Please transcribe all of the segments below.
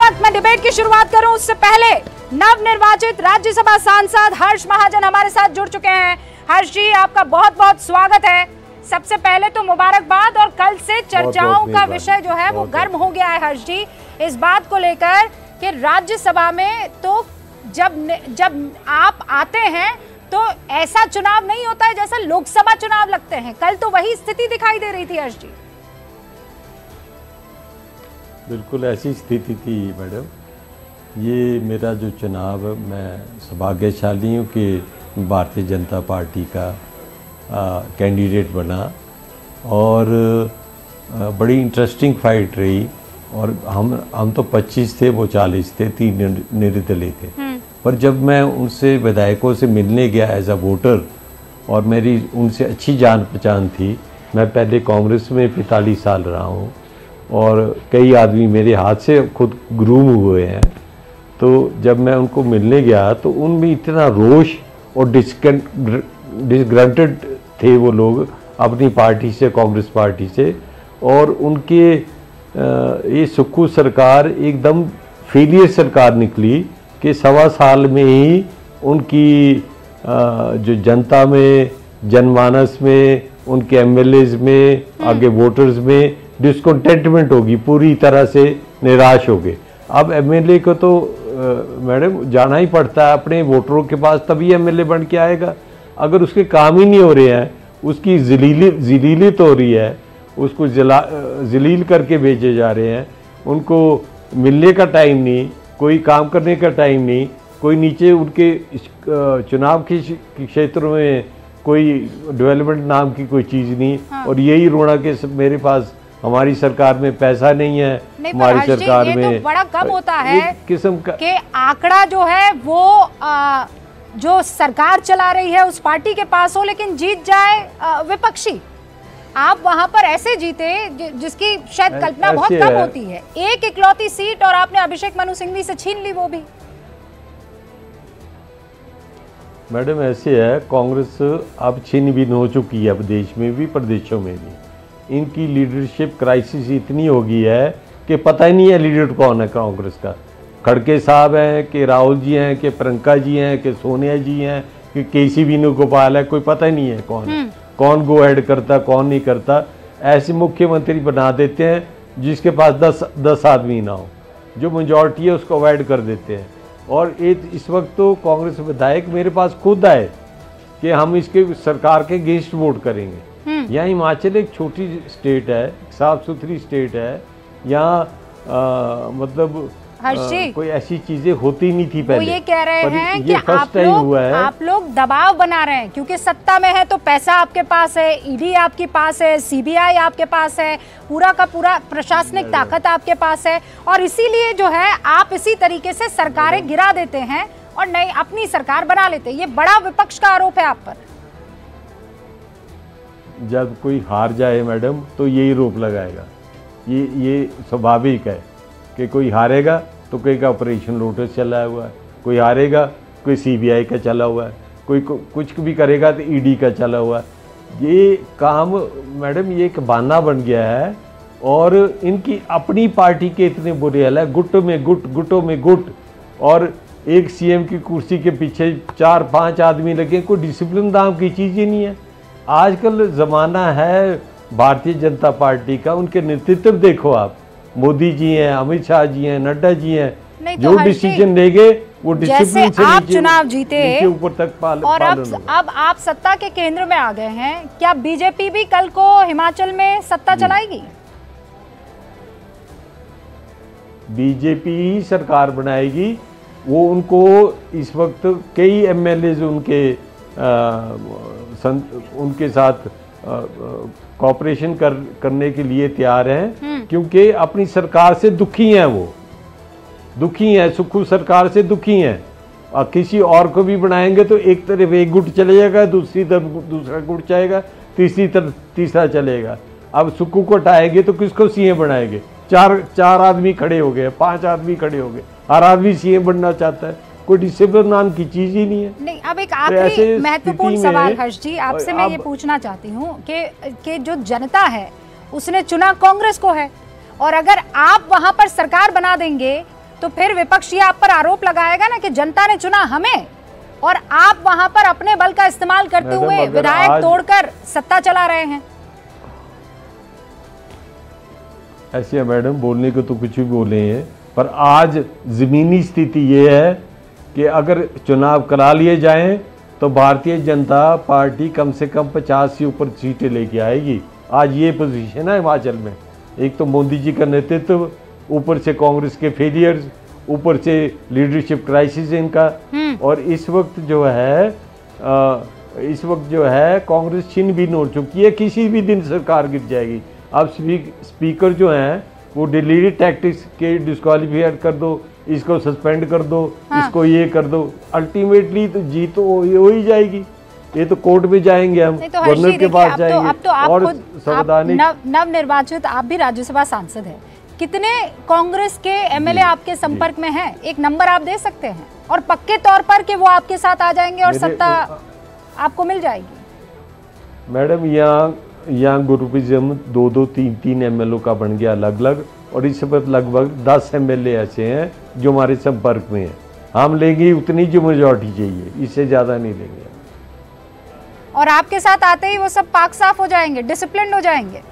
वक्त मैं डिबेट की शुरुआत करूं उससे पहले नवनिर्वाचित राज्यसभा सांसद हर्ष महाजन हमारे साथ जुड़ चुके हैं। हर्ष जी, आपका बहुत बहुत स्वागत है। सबसे पहले तो मुबारकबाद, और कल से चर्चाओं का विषय जो है वो गर्म हो गया है हर्ष जी, इस बात को लेकर कि राज्यसभा में तो जब आप आते हैं तो ऐसा चुनाव नहीं होता है जैसा लोकसभा चुनाव लगते हैं। कल तो वही स्थिति दिखाई दे रही थी हर्ष जी। बिल्कुल ऐसी स्थिति थी मैडम। ये मेरा जो चुनाव, मैं सौभाग्यशाली हूँ कि भारतीय जनता पार्टी का कैंडिडेट बना, और बड़ी इंटरेस्टिंग फाइट रही। और हम तो 25 थे, वो 40 थे, 3 निर्दलीय थे। पर जब मैं उनसे विधायकों से मिलने गया एज अ वोटर, और मेरी उनसे अच्छी जान पहचान थी, मैं पहले कांग्रेस में 45 साल रहा हूँ और कई आदमी मेरे हाथ से खुद ग्रूम हुए हैं। तो जब मैं उनको मिलने गया तो उनमें इतना रोष और डिसग्रंटेड थे वो लोग अपनी पार्टी से, कांग्रेस पार्टी से, और उनके ये सुक्खू सरकार एकदम फेलियर सरकार निकली कि 1.25 साल में ही उनकी जो जनता में, जनमानस में, उनके एमएलएज में, आगे वोटर्स में डिसकंटेंटमेंट होगी, पूरी तरह से निराश हो गए। अब एमएलए को तो मैडम जाना ही पड़ता है अपने वोटरों के पास, तभी एमएलए बन के आएगा। अगर उसके काम ही नहीं हो रहे हैं, उसकी जलीलियत हो रही है, उसको जलील करके भेजे जा रहे हैं, उनको मिलने का टाइम नहीं, कोई काम करने का टाइम नहीं, कोई नीचे उनके चुनाव के क्षेत्र में कोई डेवलपमेंट नाम की कोई चीज़ नहीं। हाँ। और यही रोना कि मेरे पास, हमारी सरकार में पैसा नहीं है, हमारी सरकार में तो बड़ा कम होता है किस्म का कि आंकड़ा जो है वो जो सरकार चला रही है उस पार्टी के पास हो, लेकिन जीत जाए विपक्षी। आप वहां पर ऐसे जीते जिसकी शायद कल्पना बहुत कम होती है। एक इकलौती सीट, और आपने अभिषेक मनु सिंघवी से छीन ली वो भी। मैडम ऐसे है, कांग्रेस अब छिन्न भिन्न हो चुकी है, अब देश में भी, प्रदेशों में भी। इनकी लीडरशिप क्राइसिस इतनी हो गई है कि पता ही नहीं है लीडर कौन है कांग्रेस का। खड़गे साहब हैं कि राहुल जी हैं कि प्रियंका जी हैं कि सोनिया जी हैं कि केसी वेणुगोपाल है, कोई पता ही नहीं है कौन है, कौन गो हेड करता, कौन नहीं करता। ऐसे मुख्यमंत्री बना देते हैं जिसके पास 10 आदमी ना हो, जो मेजॉरिटी है उसको अवॉइड कर देते हैं। और इस वक्त तो कांग्रेस विधायक मेरे पास खुद आए कि हम इसके सरकार के अगेंस्ट वोट करेंगे। यहाँ हिमाचल एक छोटी स्टेट है, साफ सुथरी स्टेट है, यहाँ मतलब कोई ऐसी चीजें होती नहीं थी पहले। वो ये कह रहे हैं कि आप लोग दबाव बना रहे हैं क्योंकि सत्ता में है तो पैसा आपके पास है, ईडी आपके पास है, सीबीआई आपके पास है, पूरा का पूरा प्रशासनिक ताकत आपके पास है, और इसीलिए जो है आप इसी तरीके से सरकारें गिरा देते हैं और नई अपनी सरकार बना लेते हैं। ये बड़ा विपक्ष का आरोप है आप पर। जब कोई हार जाए मैडम तो यही रोप लगाएगा, ये स्वाभाविक है कि कोई हारेगा तो कोई का ऑपरेशन लोटस चला हुआ है, कोई हारेगा कोई सीबीआई का चला हुआ है, कोई कुछ भी करेगा तो ईडी का चला हुआ है। ये काम मैडम ये एक बहाना बन गया है, और इनकी अपनी पार्टी के इतने बुरे हाल है, गुटों में गुट, और एक सीएम की कुर्सी के पीछे 4-5 आदमी लगे, कोई डिसिप्लिन नाम की चीज़ ही नहीं है। आजकल ज़माना है भारतीय जनता पार्टी का, उनके नेतृत्व देखो आप, मोदी जी हैं, अमित शाह जी हैं, नड्डा जी हैं, जो डिसीजन लेंगे वो डिसिप्लिन से आप चुनाव जीते ऊपर तक और अब आप सत्ता के केंद्र में आ गए हैं, क्या बीजेपी भी कल को हिमाचल में सत्ता चलाएगी? बीजेपी ही सरकार बनाएगी। वो उनको इस वक्त कई एमएलए उनके साथ कॉपरेशन करने के लिए तैयार हैं, क्योंकि अपनी सरकार से दुखी हैं, वो दुखी हैं, सुक्खू सरकार से दुखी हैं। और किसी और को भी बनाएंगे तो एक तरफ एक गुट चले जाएगा, दूसरी तरफ दूसरा गुट जाएगा, तीसरी तरफ तीसरा चलेगा। अब सुक्खू को हटाएंगे तो किसको सीएम बनाएंगे? चार आदमी खड़े हो गए, 5 आदमी खड़े हो गए, हर आदमी सीएम बनना चाहता है, कोई डिसिप्लिन नाम की चीज ही नहीं है। नहीं, अब एक आखिरी महत्वपूर्ण सवाल हर्ष जी आपसे मैं ये पूछना चाहती हूँ कि जो जनता है उसने चुना कांग्रेस को है, और अगर आप वहां पर सरकार बना देंगे तो फिर विपक्ष ये आप पर आरोप लगाएगा ना कि जनता ने चुना हमें और आप वहां पर अपने बल का इस्तेमाल करते हुए विधायक तोड़कर सत्ता चला रहे हैं। ऐसे है मैडम, बोलने को तो कुछ भी बोले हैं, पर आज जमीनी स्थिति ये है कि अगर चुनाव करा लिए जाएं तो भारतीय जनता पार्टी कम से कम 50 से ऊपर सीटें लेके आएगी। आज ये पोजीशन है हिमाचल में। एक तो मोदी जी का नेतृत्व, ऊपर से कांग्रेस के फेलियर्स, ऊपर से लीडरशिप क्राइसिस इनका, और इस वक्त जो है कांग्रेस छिन भिन्न हो चुकी है। किसी भी दिन सरकार गिर जाएगी। अब स्पीकर जो हैं वो डिलीवरी टैक्टिक्स के डिस्क्वालीफाई कर दो, इसको सस्पेंड कर दो, इसको ये कर दो, अल्टीमेटली तो जीत तो हो ही जाएगी। ये तो कोर्ट में जाएंगे हम, गवर्नर के पास जाएंगे। अब तो आप और संवैधानिक नव निर्वाचित आप भी राज्यसभा सांसद हैं, कितने कांग्रेस के एमएलए आपके संपर्क में हैं? एक नंबर आप दे सकते हैं और पक्के तौर पर कि वो आपके साथ आ जाएंगे और सत्ता आपको मिल जाएगी। मैडम यहाँ ग्रुपिज्म 2-2, 3-3 एमएलए का बन गया अलग अलग, और इस पर लगभग 10 एमएलए ऐसे हैं जो हमारे संपर्क में हैं। हम लेंगे उतनी जो मेजॉरिटी चाहिए, इससे ज़्यादा नहीं लेंगे। और आपके साथ आते ही वो सब पाक साफ हो जाएंगे, डिसिप्लिन हो जाएंगे?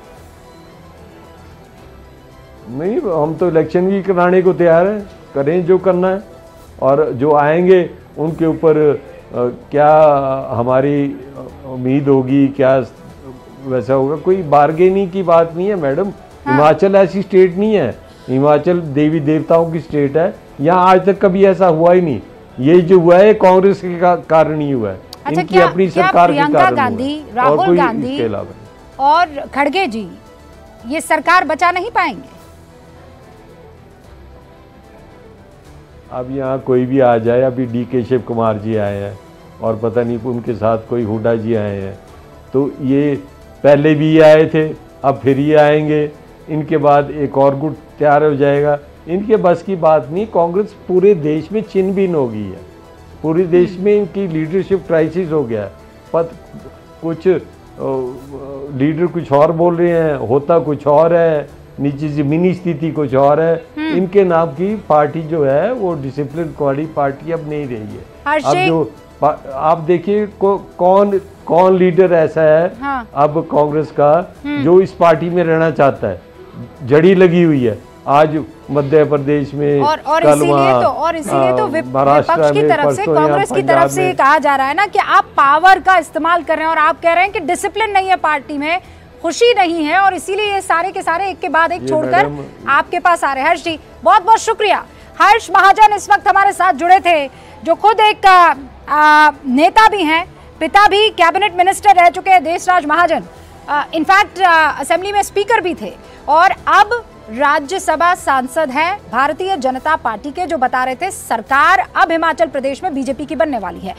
नहीं, हम तो इलेक्शन भी कराने को तैयार हैं, करें जो करना है। और जो आएंगे उनके ऊपर क्या हमारी उम्मीद होगी, क्या वैसा होगा, कोई बार्गेनिंग की बात नहीं है मैडम। हिमाचल ऐसी स्टेट नहीं है, हिमाचल देवी देवताओं की स्टेट है। यहाँ आज तक कभी ऐसा हुआ ही नहीं। ये जो हुआ है कांग्रेस के कारण ही हुआ है। अच्छा, इनकी अपनी सरकार के कारण प्रियंका गांधी, राहुल गांधी और खड़गे जी ये सरकार बचा नहीं पाएंगे? अब यहाँ कोई भी आ जाए, अभी DK शिव कुमार जी आए हैं और पता नहीं उनके साथ कोई हुड्डा जी आए हैं, तो ये पहले भी आए थे, अब फिर ये आएंगे, इनके बाद एक और गुट तैयार हो जाएगा। इनके बस की बात नहीं। कांग्रेस पूरे देश में छिन भिन्न हो गई है, पूरे देश में इनकी लीडरशिप क्राइसिस हो गया है। कुछ लीडर कुछ और बोल रहे हैं, होता कुछ और है, नीचे जमीनी स्थिति कुछ और है। इनके नाम की पार्टी जो है वो डिसिप्लिन वाली पार्टी अब नहीं रही है। अब जो आप देखिए कौन लीडर ऐसा है अब कांग्रेस का जो इस पार्टी में रहना चाहता है। जड़ी लगी हुई है आज मध्य प्रदेश में, और इसीलिए तो विपक्ष की तरफ से, कांग्रेस की तरफ से कहा जा रहा है ना कि आप पावर का इस्तेमाल कर रहे हैं और आप कह रहे हैं कि डिसिप्लिन नहीं है पार्टी में, खुशी नहीं है, और इसीलिए ये सारे के सारे एक के बाद एक छोड़कर आपके पास आ रहे हैं। हर्ष जी बहुत बहुत शुक्रिया। हर्ष महाजन इस वक्त हमारे साथ जुड़े थे, जो खुद एक नेता भी हैं, पिता भी कैबिनेट मिनिस्टर रह चुके हैं, देशराज महाजन, इनफैक्ट असेंबली में स्पीकर भी थे और अब राज्यसभा सांसद हैं भारतीय जनता पार्टी के, जो बता रहे थे सरकार अब हिमाचल प्रदेश में बीजेपी की बनने वाली है।